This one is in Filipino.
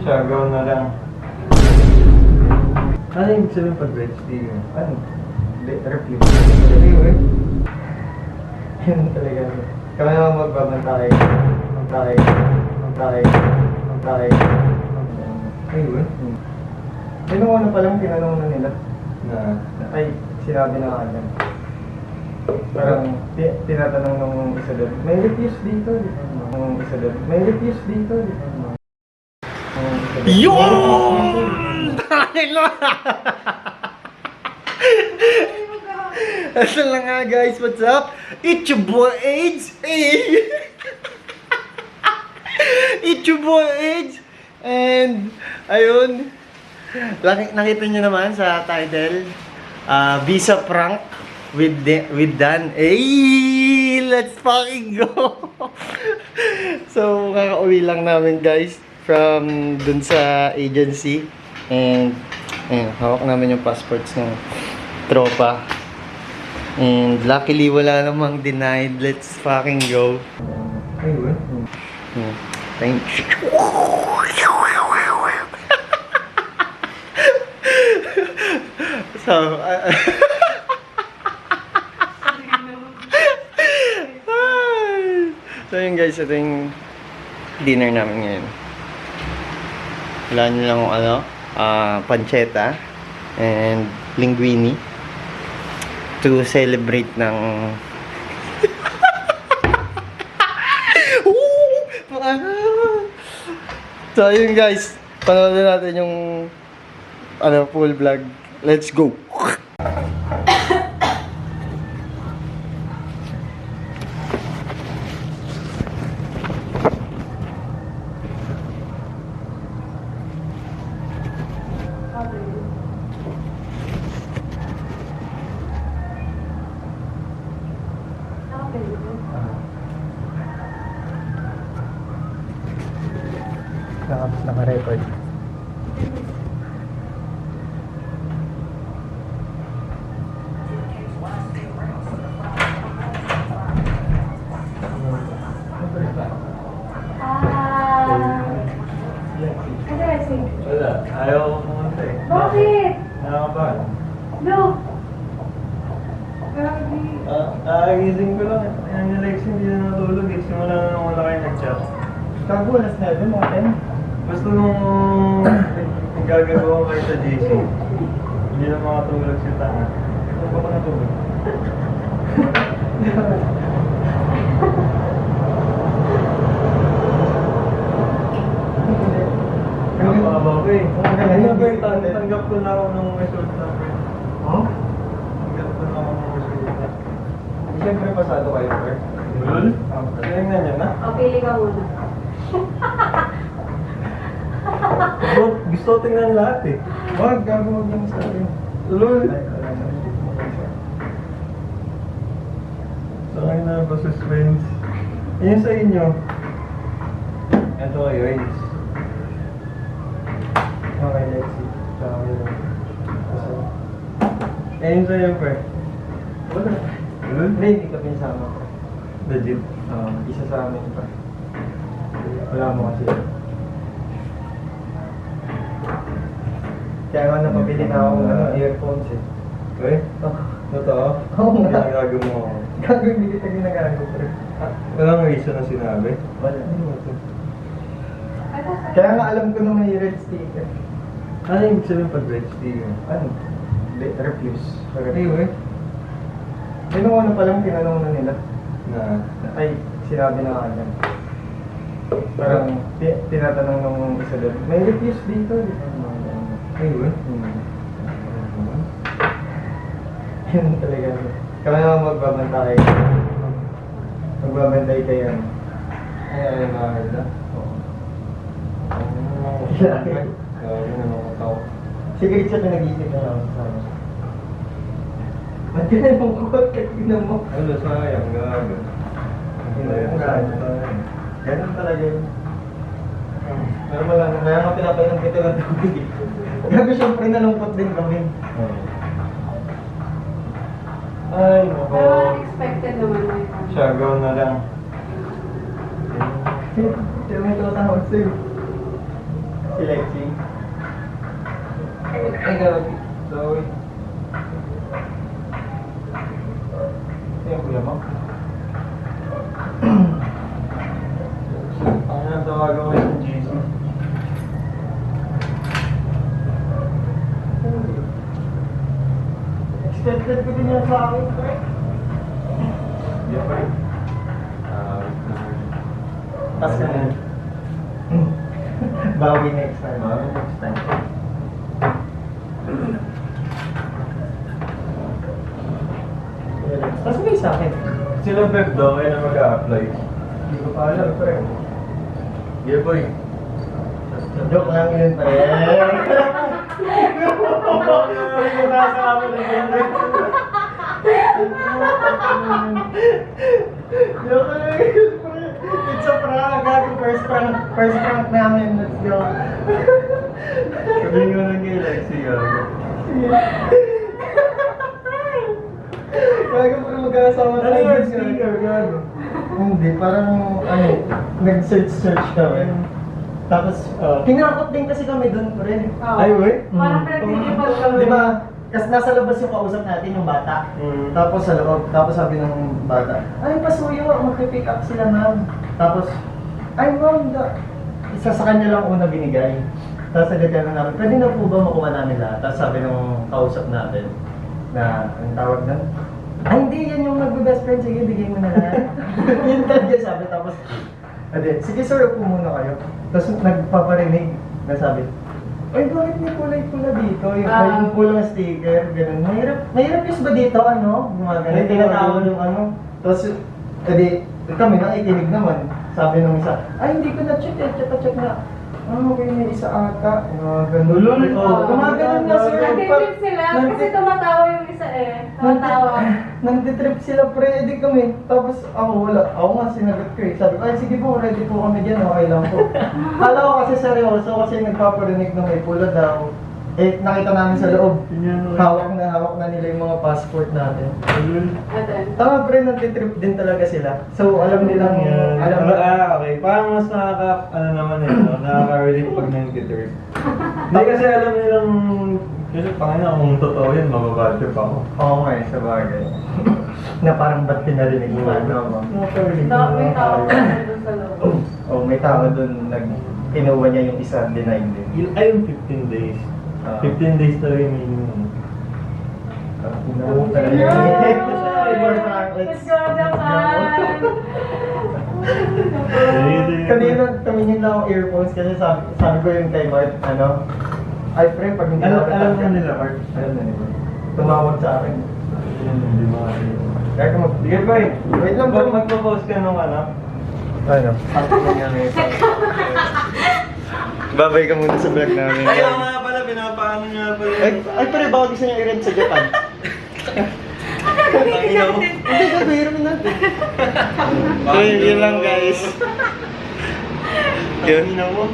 Siagaw na lang. Ano yung sabihin pag red steel? Ano? Refuse. Anyway. Yan talaga. Kami naman magbabantay. Bantay. Anyway. Tinungo na palang tinanong na nila. Ay, sinabi na agad. Parang tinatanong nung isa doon, may refuse dito, di ba? Nung isa doon, may refuse dito, di ba? Yun! Asa lang nga guys, what's up? It's your boy AIDS! Hey! It's your boy AIDS! And, ayun, nakita nyo naman sa title, Visa Prank with Dan. Hey! Let's fucking go! So, kakauwi lang namin guys from dun sa agency. And, ayun, hawak namin yung passports ng tropa. And luckily, wala namang denied. Let's fucking go. Anyway. Thanks. So, so yun guys, ito yung dinner namin ngayon. Wala nyo lang kung ano, pancetta and linguine to celebrate ng so yun guys, panoodin natin yung full vlog. Let's go. Naka-record. Wala. Ayaw ko pumunta eh. Bakit? Nakakabahan. No. Grabe. Gising ko lang. Yan yung Lexi, hindi na natulog eh. Simula na nung wala kayo nag-chat. Kago, alas 9, mga 10. Basta nung gagagawa kayo sa JC, hindi na makatulog si Tana. Ito ba ka natulog? Nakakabaw ko eh. Tanggap ko na ako ng result namin. Huh? Tanggap ko na ako ng result namin. Siyempre pasado kayo, sir. Lul? Tingnan niyo na. O, pili ka muna. Gusto ko tingnan lahat eh. Wag, gagawag lang sa akin. Lul! Sa akin na ba suspense? Yan sa inyo. Ito kayo, Ace. Okay, let's see. Tsaka yun. Ayun sa'yo, pre. Wala. Lul? Hindi ka pinsama ko. Legit. Isa sa amin pa. Wala mo kasi. Kaya nga napabili na ako ng earphones eh. Okay? Totoo? Oo nga. Ginagago mo ako. Gago, hindi kita ginagago, pre. Walang reason na sinabi? Wala. Kaya nga alam ko na may red sticker. Ano yung sabihin pag red sticker? Ano? Refuse. Anyway. Tinungo na palang tinanong na nila. Ay, sinabi na agad. Parang tinatanong nung isa doon, may refuse dito, di ba? Anyway. Yan talaga. Kami naman magbabantay. Magbabantay kayo. Ay, mahal na. Grabe na nakataw. Sige, siya pinag-isip na lang sa akin. Ba't ka na mong kuhat ka mo? Ano, sayang, gago. Ganun talaga yun. Pero wala, kaya nga pinapainom kita ng tubig. Gago, syempre nalungkot din kami. Ay, nako. Pero unexpected naman na ito. Siagaw na lang. Siya may tatawag sa'yo. Si Lexi. Ay, gawin. Zoe. Ito yung kuya mo. Ano na tawagan ko yung GC? Expected ko din yan sa akin, pre. Yeah, pre. Pas ka na. Bawi next time. Bawi next time. Tapos may sa akin. Sila Beb daw, kaya na mag-a-apply. Hindi ko pa alam, pre. Yeah, boy. Joke lang yun, pre. Hindi ko nasama na yun. Joke lang yun, pre. It's a prank. Gago, first prank namin. Let's go. Sabihin ko lang kay Lexi, gago. Gago, pre, magkakasama Ano tayo. yung sticker, gago? Hindi, parang ano, nag-search kami. Tapos, kinakot din kasi kami doon, pre. Oo. Ay, wey? Parang pinagtitipag kami. Di ba? Kasi nasa labas yung kausap natin, yung bata. Mm. Tapos sa loob, tapos sabi ng bata, ay, pasuyo, magpipick up sila, ma'am. Tapos, ay, ma'am, isa sa kanya lang una binigay. Tapos nagkakaroon namin, pwede na po ba makuha namin lahat? Tapos sabi ng kausap natin, na, ang tawag na, ay, hindi, yan yung nagbe-best friend, sige, bigay mo na lahat. Yun talaga sabi, tapos, ade, sige sir, upo muna kayo. Tapos nagpaparinig na sabi, ay, bakit may kulay-pula dito? Yung pulang sticker, ganun. Mahirap ba dito, ano? Gumagano, tinatawag yung ano. Tapos, edi, kami nakikinig naman. Sabi nung isa, ay, hindi ko na-check eh, check na. Ah, okay, may isa ata. Ganun. Ulol. Gumagano nga sir. Nagtitrip sila kasi tumatawa yung isa eh. Tumatawa. Nagtitrip sila, pre, edi kami. Tapos ako wala. Ako nga sinagot ko eh. Sabi ko, ay sige po, ready po kami dyan, okay lang po. Kala ko kasi seryoso kasi nagpaparinig na may pula daw. Eh, nakita namin sa loob. Hawak na nila yung mga passport natin. And then, Tama, pre, nagtitrip din talaga sila. So, alam nilang, alam na. Okay. Parang mas ano naman eh, no? Nakaka-relate pag nag-trip. Hindi kasi alam nilang, kasi pangina kung totoo yun, mababatrip ako. Oo nga eh, sa bagay. Na parang ba't pinarinig mo, ano? Nakaka-relate may tao ka doon sa loob. Oh, may tao dun, kinuha niya yung isa, deny din. Ay, yung 15 days. 15 days talaga yung minimum. No, talaga. Let's go, Japan! Kanina, tumingin lang ako earphones kasi sabi ko yung kay Mark, ano, ay pre, pag hindi Alam nakita na ka- nila, Mark. Alam na nila. Tumawag sa akin. Hindi mo kasi. Kaya kung Sige, boy. Wait lang, Pag bro. magpo-post ka nung ano, Ano? Sabi ko niya ngayon. Babay ka muna sa vlog namin. ayaw nga pala, pinapaano nga pala. Ay, pero baka gusto niya i-rent sa Japan. Hindi, gagawin natin. So, yun lang guys. Yun. Ang ina mo.